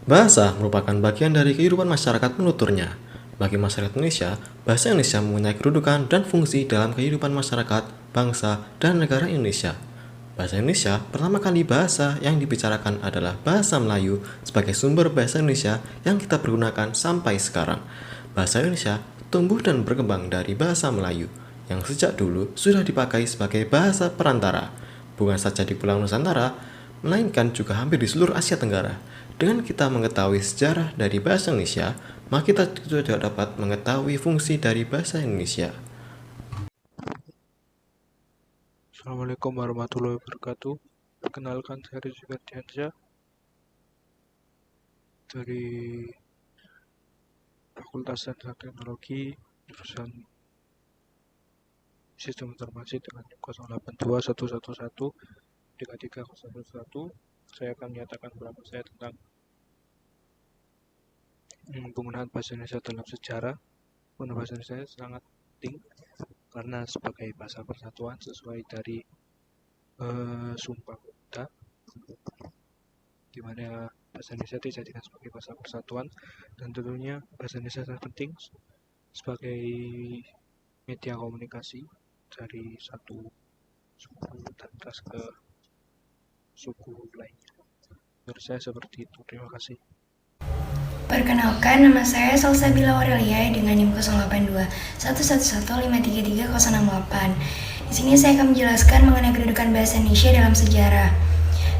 Bahasa merupakan bagian dari kehidupan masyarakat penuturnya. Bagi masyarakat Indonesia, bahasa Indonesia mempunyai kedudukan dan fungsi dalam kehidupan masyarakat, bangsa, dan negara Indonesia. Bahasa Indonesia pertama kali bahasa yang dibicarakan adalah bahasa Melayu sebagai sumber bahasa Indonesia yang kita pergunakan sampai sekarang. Bahasa Indonesia tumbuh dan berkembang dari bahasa Melayu yang sejak dulu sudah dipakai sebagai bahasa perantara, bukan saja di Pulau Nusantara, melainkan juga hampir di seluruh Asia Tenggara. Dengan kita mengetahui sejarah dari bahasa Indonesia, maka kita juga dapat mengetahui fungsi dari bahasa Indonesia. Assalamualaikum warahmatullahi wabarakatuh. Perkenalkan saya Rizky Ferdiansyah dari Fakultas Sains Teknologi jurusan Sistem Informasi dengan 082111 Saya akan menyatakan pendapat saya tentang penggunaan bahasa Indonesia dalam sejarah. Penggunaan bahasa Indonesia sangat penting karena sebagai bahasa persatuan sesuai dari Sumpah Pemuda, di mana bahasa Indonesia dijadikan sebagai bahasa persatuan, dan tentunya bahasa Indonesia sangat penting sebagai media komunikasi dari satu suku dan ras ke suku lainnya. Menurut saya seperti itu. Terima kasih. Perkenalkan, nama saya Salsabila Aurelia dengan NIM 082 111533068. Di sini saya akan menjelaskan mengenai kedudukan bahasa Indonesia dalam sejarah.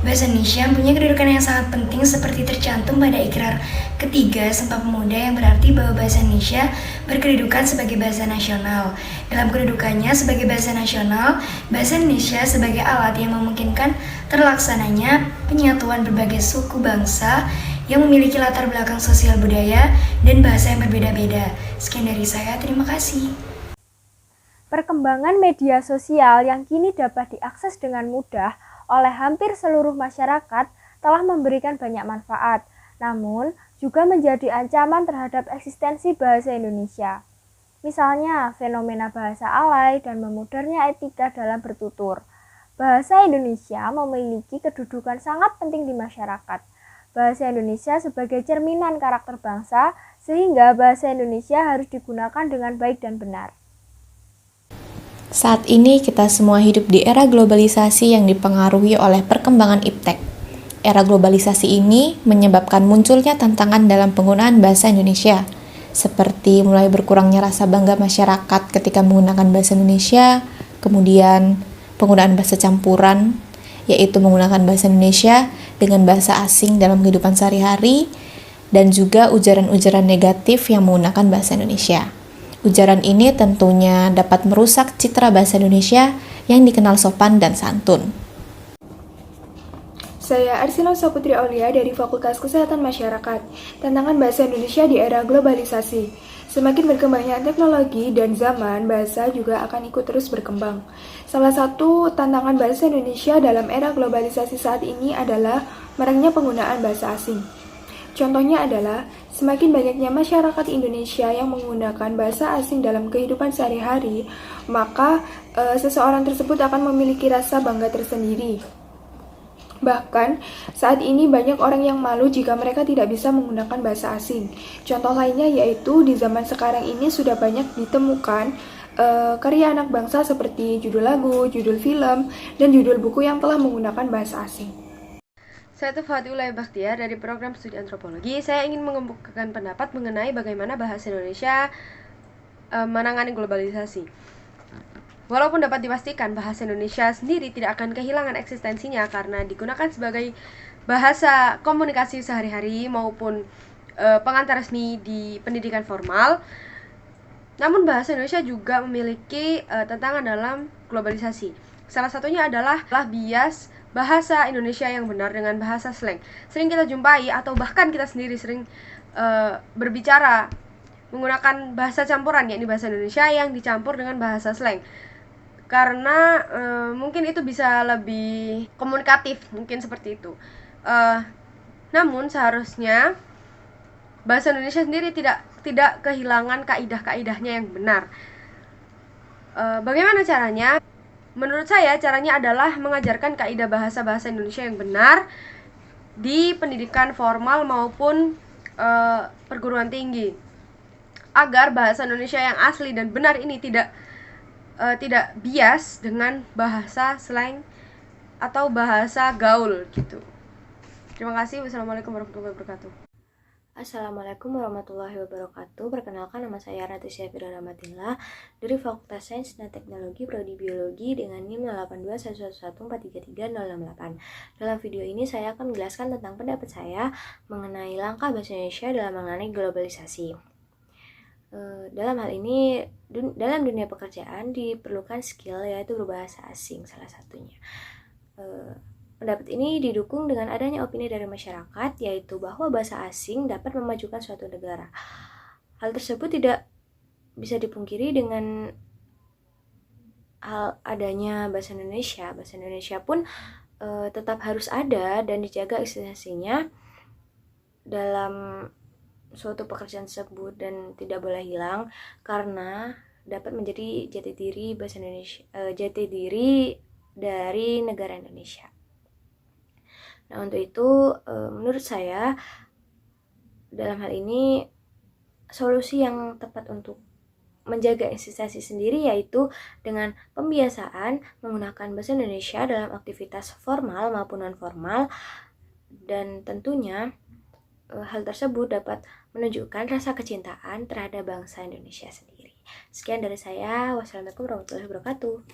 Bahasa Indonesia punya kedudukan yang sangat penting seperti tercantum pada Ikrar ketiga Sumpah Pemuda yang berarti bahwa bahasa Indonesia berkedudukan sebagai bahasa nasional. Dalam kedudukannya sebagai bahasa nasional, bahasa Indonesia sebagai alat yang memungkinkan terlaksananya penyatuan berbagai suku bangsa yang memiliki latar belakang sosial budaya dan bahasa yang berbeda-beda. Sekian dari saya, terima kasih. Perkembangan media sosial yang kini dapat diakses dengan mudah oleh hampir seluruh masyarakat telah memberikan banyak manfaat, namun juga menjadi ancaman terhadap eksistensi bahasa Indonesia. Misalnya, fenomena bahasa alay dan memudarnya etika dalam bertutur. Bahasa Indonesia memiliki kedudukan sangat penting di masyarakat. Bahasa Indonesia sebagai cerminan karakter bangsa, sehingga bahasa Indonesia harus digunakan dengan baik dan benar. Saat ini kita semua hidup di era globalisasi yang dipengaruhi oleh perkembangan iptek. Era globalisasi ini menyebabkan munculnya tantangan dalam penggunaan bahasa Indonesia, seperti mulai berkurangnya rasa bangga masyarakat ketika menggunakan bahasa Indonesia, kemudian penggunaan bahasa campuran, yaitu menggunakan bahasa Indonesia dengan bahasa asing dalam kehidupan sehari-hari, dan juga ujaran-ujaran negatif yang menggunakan bahasa Indonesia. Ujaran ini tentunya dapat merusak citra bahasa Indonesia yang dikenal sopan dan santun. Saya Arsila Saputri Aulia dari Fakultas Kesehatan Masyarakat. Tantangan bahasa Indonesia di era globalisasi. Semakin berkembangnya teknologi dan zaman, bahasa juga akan ikut terus berkembang. Salah satu tantangan bahasa Indonesia dalam era globalisasi saat ini adalah maraknya penggunaan bahasa asing. Contohnya adalah, semakin banyaknya masyarakat Indonesia yang menggunakan bahasa asing dalam kehidupan sehari-hari, maka seseorang tersebut akan memiliki rasa bangga tersendiri. Bahkan, saat ini banyak orang yang malu jika mereka tidak bisa menggunakan bahasa asing. Contoh lainnya yaitu di zaman sekarang ini sudah banyak ditemukan karya anak bangsa seperti judul lagu, judul film, dan judul buku yang telah menggunakan bahasa asing. Saya Fathullah Bakhtiar dari program studi antropologi. Saya ingin mengemukakan pendapat mengenai bagaimana bahasa Indonesia menangani globalisasi. Walaupun dapat dipastikan bahasa Indonesia sendiri tidak akan kehilangan eksistensinya karena digunakan sebagai bahasa komunikasi sehari-hari maupun pengantar resmi di pendidikan formal, namun bahasa Indonesia juga memiliki tantangan dalam globalisasi. Salah satunya adalah bias bahasa Indonesia yang benar dengan bahasa slang. Sering kita jumpai atau bahkan kita sendiri sering berbicara menggunakan bahasa campuran, yakni bahasa Indonesia yang dicampur dengan bahasa slang. Karena mungkin itu bisa lebih komunikatif, mungkin seperti itu. Namun seharusnya bahasa Indonesia sendiri tidak kehilangan kaidah-kaidahnya yang benar. Bagaimana caranya? Menurut saya caranya adalah mengajarkan kaidah bahasa Indonesia yang benar di pendidikan formal maupun perguruan tinggi, agar bahasa Indonesia yang asli dan benar ini tidak bias dengan bahasa slang atau bahasa gaul gitu. Terima kasih. Wassalamualaikum warahmatullahi wabarakatuh. Assalamualaikum warahmatullahi wabarakatuh. Perkenalkan, nama saya Rati Syafira Rahmatillah dari Fakultas Sains dan Teknologi Prodi Biologi dengan NIM 082114333068. Dalam video ini saya akan menjelaskan tentang pendapat saya mengenai langkah bahasa Indonesia dalam mengenai globalisasi. Dalam hal ini, dalam dunia pekerjaan diperlukan skill, yaitu berbahasa asing salah satunya. Pendapat ini didukung dengan adanya opini dari masyarakat, yaitu bahwa bahasa asing dapat memajukan suatu negara. Hal tersebut tidak bisa dipungkiri dengan hal adanya bahasa Indonesia. Bahasa Indonesia pun tetap harus ada dan dijaga eksistensinya dalam suatu pekerjaan tersebut dan tidak boleh hilang, karena dapat menjadi jati diri bahasa Indonesia, jati diri dari negara Indonesia. Nah, untuk itu menurut saya dalam hal ini solusi yang tepat untuk menjaga eksistensi sendiri yaitu dengan pembiasaan menggunakan bahasa Indonesia dalam aktivitas formal maupun non formal, dan tentunya hal tersebut dapat menunjukkan rasa kecintaan terhadap bangsa Indonesia sendiri. Sekian dari saya. Wassalamualaikum warahmatullahi wabarakatuh.